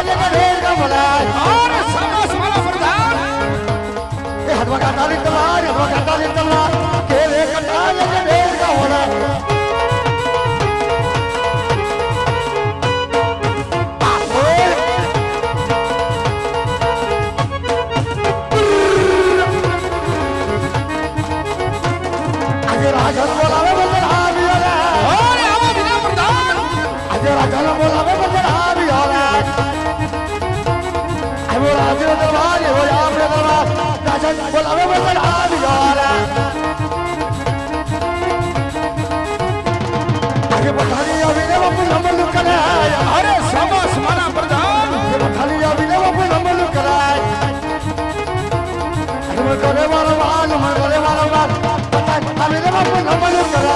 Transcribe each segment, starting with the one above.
जग ढेर का भलाई और समस वाला प्रधान ए हदवा का ताली तलवार केले कटा जग ढेर का भलाई राजन बोलावे बंदर हावी होला और आवा बिना प्रधान आज राजन बोलावे बंदर हावी होला आई वो राजन दरबार हो आपने दरबार राजन बोलावे बंदर हावी होला आगे बठाली अभी ने बापू नंबर लुक करे अरे समस वाला प्रधान ये बठाली अभी ने बापू नंबर लुक करे मैं करे वाला अभी ने बापू नंबर लुक करे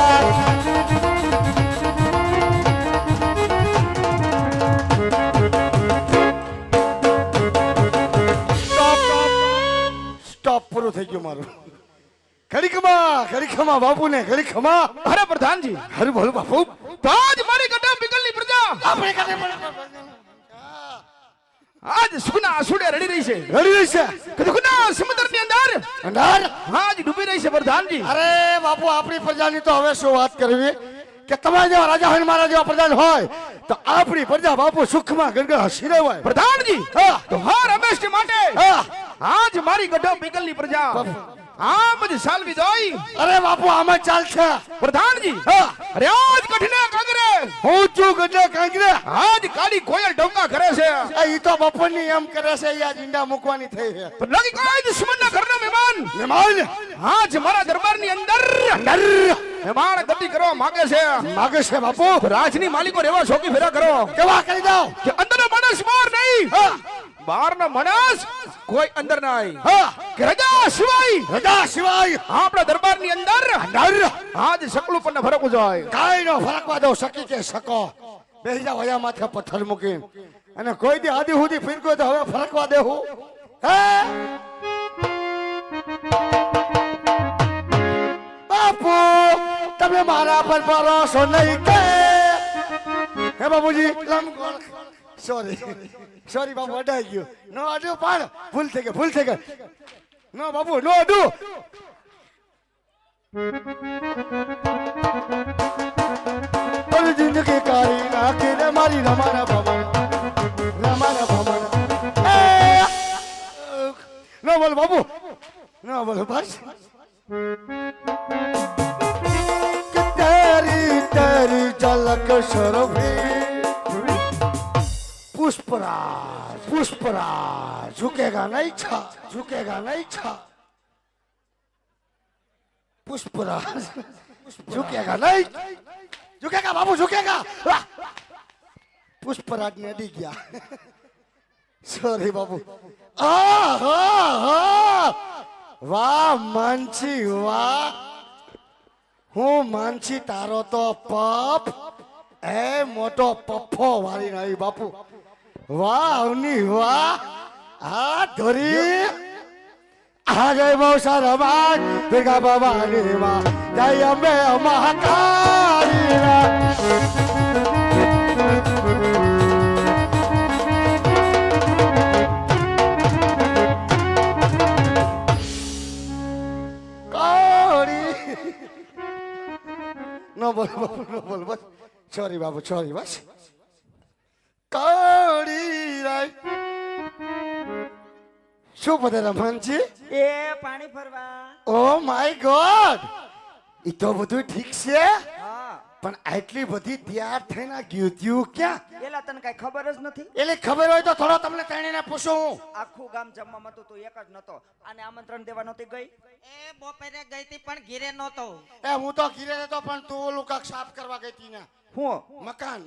स्टॉप पूरो થઈ ગયો મારો ઘડી ખમા બાપુ ને ઘડી ખમા अरे प्रधान जी હર બોલ બાપુ तो आज मारी गड्ढा पिघलनी प्रजा આપણે કરે आज सुना सुडे रड़ी रही છે રડી રહી છે કદુના સમુદ્ર ની અંદર અંધાર आज डूबी रही છે प्रधान जी અરે બાપુ આપણી પ્રજાની તો હવે શું વાત કરવી કે તમારા જેવા રાજા હોય મારા જેવા પ્રજા હોય તો આપણી પ્રજા બાપુ સુખમાં ગણગણ હસી રહે હોય प्रधान जी હા तो हर हमेश के माटे હા आज मारी गड्ढा पिघलनी प्रजा आम जी साल विदाई અરે બાપુ આમાં ચાલશે प्रधान जी હા अरे आज कठिना कागरे હું છું ગઢે કાંગરે आज काली कोयल डोंगा करे છે ઈ તો બપોરની એમ કરે છે યા ઈંડા મૂકવાની થઈ છે तो लगी कोई दुश्मन ना करना मेहमान મહેમાન आज हमारा दरबार ની અંદર અંદર मेहमान गति કરવા માંગે છે માગે છે બાપુ तो राजनी मालिको रेवा शोकी फेरा करो કેવા કરી દો कि अंदर मानस बाहर नहीं હા बाहर ना मानस कोई अंदर ना आई હા कि रजा शिवाई રજા સિવાય આપણા દરબાર ની અંદર અંદર આજ સકલું પણ ફરક જાય કાઈ નો ફરકવા દો સકી કે સકો બેહી જાવ વયા માથે પથ્થર મૂકી અને કોઈ દી આદી હુદી ફિરકો તો હવે ફરકવા દેવું હે બાપુ તમે મારા પર ભરોસો નહીં કે હે બાબુજી લમકોણ સોરી બાબુ અડાઈ ગયો નો અડ્યું પણ ભૂલ થઈ ગઈ નો બાબુ નો અડું મારી જિંદગી કાઢી નાખી રે મારી રમાના ભમણ નો બોલ બાબુ નો બોલ બસ કે તેરી ઝલક શરફી पुष्पराज झुकेगा नहीं छा पुष्पराज झुकेगा बाबू झुकेगा पुष्पराज ने अड़ी गया सॉरी बाबू वाह मानसी वाह हूँ मानसी तारो तो पप ए मोटो पप्पो वाली नहीं बापू वाह अवनी वाह आ धोरी आ गए बहुत सारा बात दुर्गा भवानी माँ जय अम्बे महाकाली नो बोल बस सॉरी बाबू सॉरी बस काड़ी राय શું બધે રમણજી એ પાણી ફરવા ઓ માય ગોડ ઈ તો બધું ઠીક છે હા પણ આટલી બધી તૈયાર થઈને ગયું ક્યાં એલા તને કઈ ખબર જ નથી એટલે ખબર હોય તો થોડો તમને ત્રણેયને પૂછું આખું ગામ જમવામાં તો તું એક જ નતો આને આમંત્રણ દેવા નહોતી ગઈ એ બપોરે ગઈ તી પણ ઘીરે નહોતો એ હું તો ઘીરે નતો પણ તું ઓલું કાક સાફ કરવા ગઈ હતી ને હું મકાન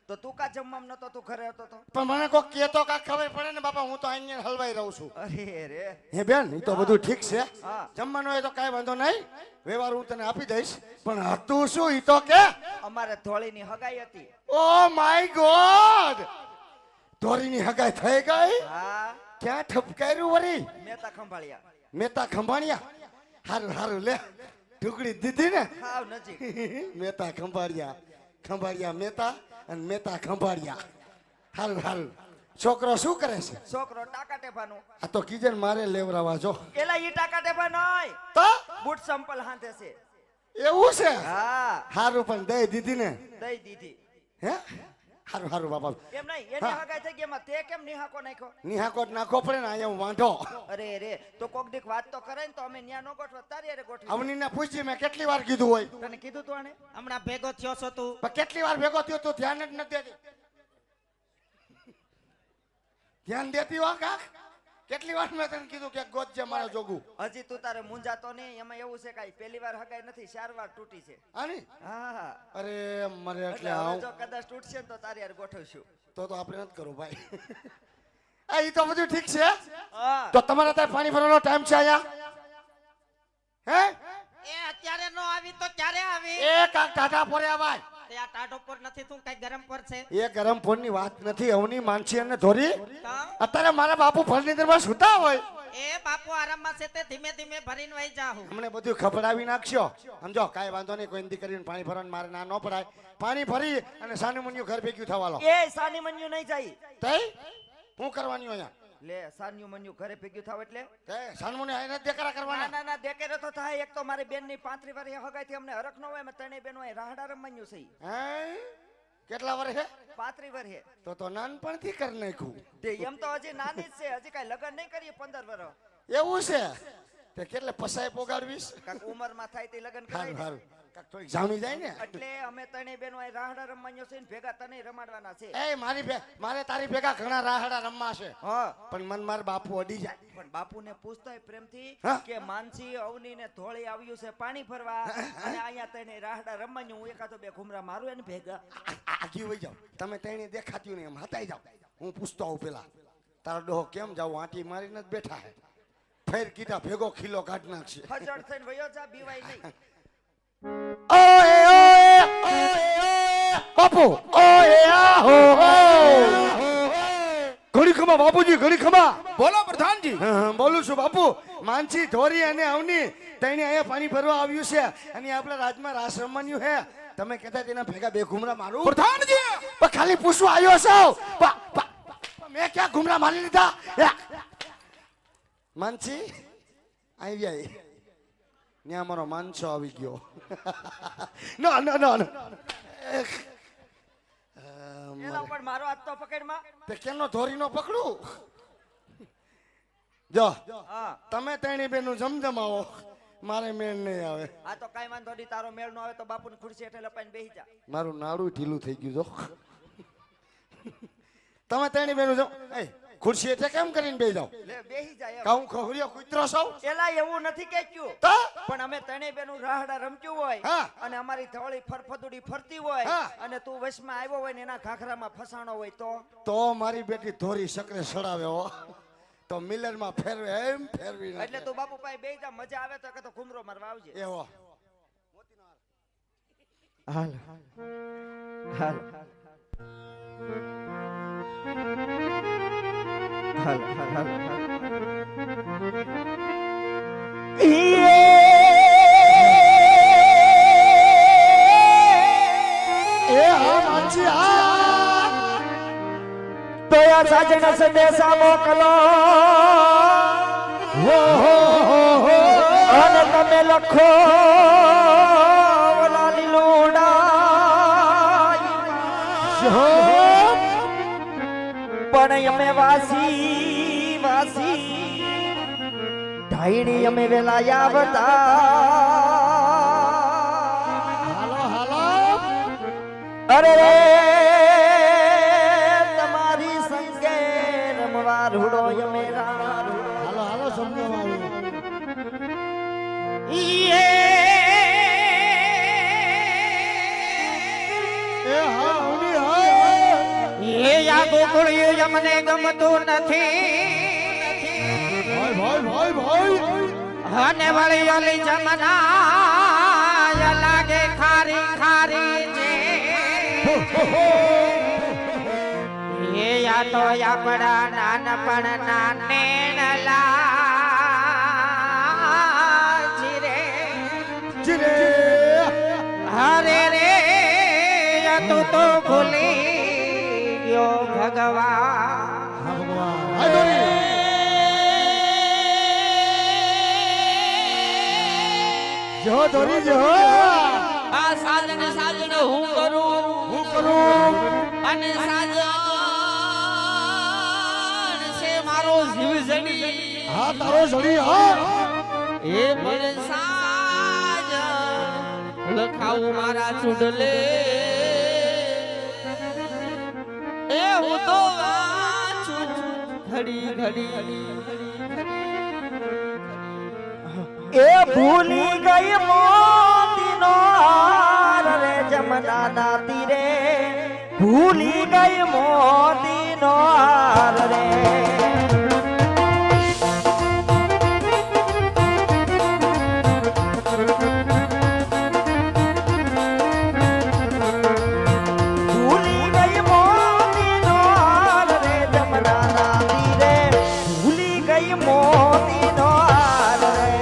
તો તું કા જમવામાં નતો તું ઘરે હતો તો પણ મને કોઈ કે તો કાક ખબર પડે ને બાપા હું તો અહીંયા હલવાઈ રહું છું અરે રે હે બેન ઈ તો બધું ઠીક છે હા. જમવાનું હોય તો કાઈ વાંધો નહીં વ્યવહાર હું તને આપી દઈશ પણ હતું શું ઈ તો કે અમારે ધોળીની હગાઈ હતી ઓ માય ગોડ ધોરીની હગાઈ થઈ ગઈ હા ક્યાં ઠપકાર્યું વરી મેતા ખંભાળિયા મેતા ખંભાણિયા હારું હારું લે ઢુકડી દીધી ને હાવ નજીક મેતા ખંભાળિયા ખંભાળિયા મેતા અને મેતા ખંભાળિયા હારું હારું. છોકરો શું કરે છે? છોકરો ટાકા ટેપાનું. આ તો કીજન મારે લેવરાવા જો. એલા ઈ ટાકા ટેપા નય. તો બૂટ સંપલ હાથે છે. એવું છે? હા હારું પણ દઈ દીધી ને? દઈ દીધી. હે હારું હારું બાપા. એમ નહીં એની હગાઈ થઈ ગઈ એમાં તે કેમ નિહાકો નાખ્યો? નિહાકોટ નાખો પડે ને અહીંયા હું વાંઢો. અરે રે તો કોક દીક વાત તો કરે ને તો અમે ન્યા નો ગોઠવા તારી હારે ગોઠવી. અવનીને પૂછી મેં કેટલી વાર કીધું હોય. તને કીધું તું આને? હમણાં ભેગો થયો છો તું. પણ કેટલી વાર ભેગો થયો તું ધ્યાન જ નથી દેતી. ધ્યાન દેતી હો કાક. કેટલી વાર મેં તને કીધું કે ગોતજે મારા જોગું. હજી તું તારે મુંજાતો નહીં. એમાં એવું છે કાઈ પહેલી વાર હગાઈ નથી 4 વાર તૂટી છે. આની હા અરે મરે એટલે એટલે હવે આવું જો કદાચ તૂટશે ને તો તારી હારે ગોઠવશું. તો આપણે નથી કરવું ભાઈ. આ ઈ તો બધું ઠીક છે. હા તો તમારે ત્યાં પાણી ભરવાનો ટાઈમ છે અહીંયા? હે એ અત્યારે નો આવી તો ક્યારે આવી? એ કાક ટાટા પોરે આવાય. તે આ ટાઢો પર નથી તું કઈ ગરમ પર છે. એ ગરમ ફોનની વાત નથી. અવની માનસી અને ધોરી તો અત્યારે મારા બાપુ ફર્નિચરમાં સુતા હોય. એ બાપુ આરામમાં છે તે ધીમે ધીમે ભરીને વહી જાહું. અમને બધું ખબડાવી નાખશો. સમજો કાંઈ વાંધો નહીં. કોઈ નથી કરીને પાણી ભરવાનું મારે ના ન પડાય. પાણી ભરી અને સાનું મુનિયું ઘર ભેગ્યું થવા લો. એ સાની મન્યુ નહીં જાય. તઈ હું કરવાની અહીંયા? લે સાન્યુ મન્યુ ઘરે ભેગ્યું થાવ એટલે તે સાનું મુનિયું આઈને જ દેખાડા ના કરવાના. ના ના દેખેરો તો થાય. એક તો મારી બેન ની 35 વર્ષે હગાઈ થી અમને હરખ ન હોય. અમે ત્રણેય બેનો અહીં રાહડા રમવાનું છે. હે કેટલા વર્ષે? 35 વર્ષે. તો નાનપણથી કરી નાખ્યું. તે એમ તો હજી નાની જ છે. હજી કઈ લગ્ન નહીં કરીએ 15 વર્ષ. એવું છે? તે કેટલે પસાય પોગાડવીશ? કાક ઉંમર માં થાય તે લગ્ન સારું કરાય ને. સારું. કાક થોડીક જામી જાય ને. એટલે અમે ત્રણેય બેનો અહીં રાહડા રમવાનું છે ને ભેગા તને રમાડવાના છે. એ મારે તારી ભેગા ઘણા રાહડા રમવા છે. હા પણ મન માર બાપુ અડી જાય. પણ બાપુને પૂછતા પ્રેમથી હા? કે માનસી અવની ને ધોળી આવ્યું છે પાણી ભરવા અને અહીંયા તને રાહડા રમવાનું. હું એકાદો બે ઘુમરા મારું એને ભેગા. આગી વઈ જાવ. તમે તેણી દેખાતી નહીં એમ હતાઈ જાવ. હું પૂછતો આવું પેલા તારો ડોહો કેમ જાવ? આંટી મારીને જ બેઠા હે. ફેર કીધા ભેગો ખીલો કાઢ નાખશે. હજળ થઈને વયો જા બીવાય નહીં. ઓએ ઓએ બાપુ ઓએ આહો ઘડી ખમા બાપુજી ઘડી ખમા. બોલો પ્રધાનજી. બોલું છું બાપુ. માનસી ધોરી અને અવની તેણી અહીંયા પાણી ભરવા આવ્યું છે અને આપણા રાજમાં રાસ રમવાનું હે. તમે કહેતા તેના ભેગા બે ઘુમરા મારું? પ્રધાનજી પણ ખાલી પૂછવા આવ્યો છો. મેં ક્યાં ઘુમરા મારી લીધા? માનસી આવી આવી. ત્યાં મારો માનસો આવી ગયો. નો નો નો નો. એલા પણ મારો હાથ તો પકડમાં. તે કેમનો ધોરીનો પકડું? જો હા તમે તેણી બેનું જમજમાવો. મારે મેળ નહીં આવે. આ તો કાઈ વાંધો નહીં. તારો મેળ નો આવે તો બાપુની ખુરશી હેઠે લપાઈને બેહી જા. મારું નાડું ઢીલું થઈ ગયું જો. તમે તેણી બેનું જમ ખુરશી એટલે કેમ કરીને બેસી જાવ? લે બેહી જા એમ. કાઉ ખોહરિયો કૂતરો સૌ. એલા એવું નથી કેચ્યું. તો પણ અમે ત્રણેય બેનું રાહડા રમતું હોય હા. અને અમારી ધોળી ફરફદુડી ફરતી હોય હા. અને તું વશમાં આવ્યો હોય ને એના ઘાઘરામાં ફસાણો હોય તો મારી બેટી ધોરી સકરે સડાવે હો. તો મિલરમાં ફેરવે એમ ફેરવી નાખે. એટલે તું બાપુ પાસે બેહી જા. મજા આવે તો કે તો ઘુમરો મારવા આવજે. એવો હાલ હાલ હાલ હાલ એ હા માનસી હા. તો યા સાજણ સંદેશા મોકલો અને તમે લખો લાલી લોડા પણ અમે વાસી ઢાઈણી અમે વેલા આવતા. હાલો હાલો. અરે તમારી સંગે રમવા રૂડો અમે હાલો હાલો સમજવામાં એ હા અવની હા. ગોકુળિયું અમને ગમતું નથી. ભાઈ ભાઈ અને વળી ઓલી જમના લાગે ખારી ખારી છે. એ યા તો આપણા નાનપણ ના નેણલા જીરે જીરે હરે રે તું તો ભૂલી ગયો ભગવાન હા ભગવાન હાય ધોરી જો ધોરી જો આ સાજણ સાજણ હું કરું અને સાજણ છે મારો જીવ જડી હા તારો જડી હા એ મને સાજણ લખાવું મારા ચૂડલે એ હું તો વાંચું ઘડી ઘડી એ ભૂલી ગઈ મોતીનો હાર રે જમનાના તીરે ભૂલી ગઈ મોતીનો હાર રે ભૂલી ગઈ મોતીનો હાર રે જમનાના તીરે ભૂલી ગઈ મોતીનો હાર રે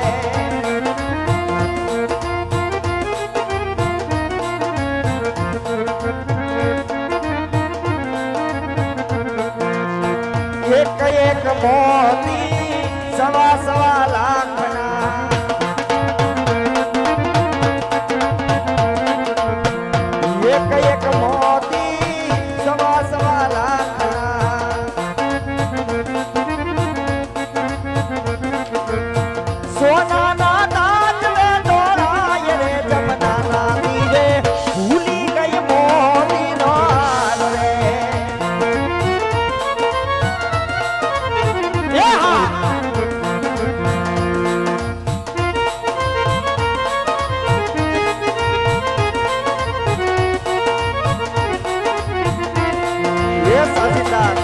એક એક મોતી સવા સવા લાખના એક એક મોતી સવા સવા લાખના સોનાના તાજવે દોરાય રે જમનાના તીરે ભૂલી ગઈ મોતીનો હાર રે એ હા એ સાથીદાર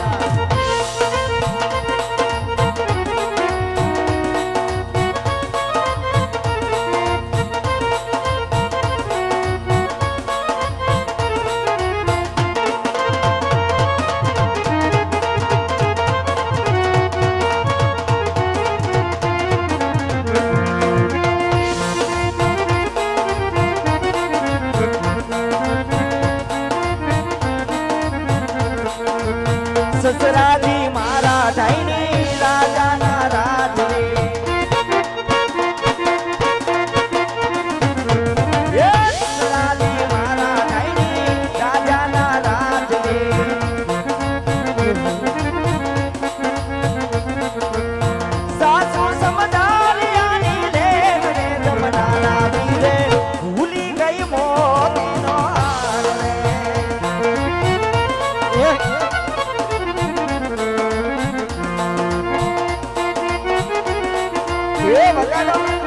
સસરાજી મારા ઢાઈની રાજાના રાજે એ સસરાજી મારા ઢાઈની રાજાના રાજે સાસુ સમજારિયાની લેવ રે જમનાના વીરે ભૂલી ગઈ મોતીનો હાર રે એ વગાડો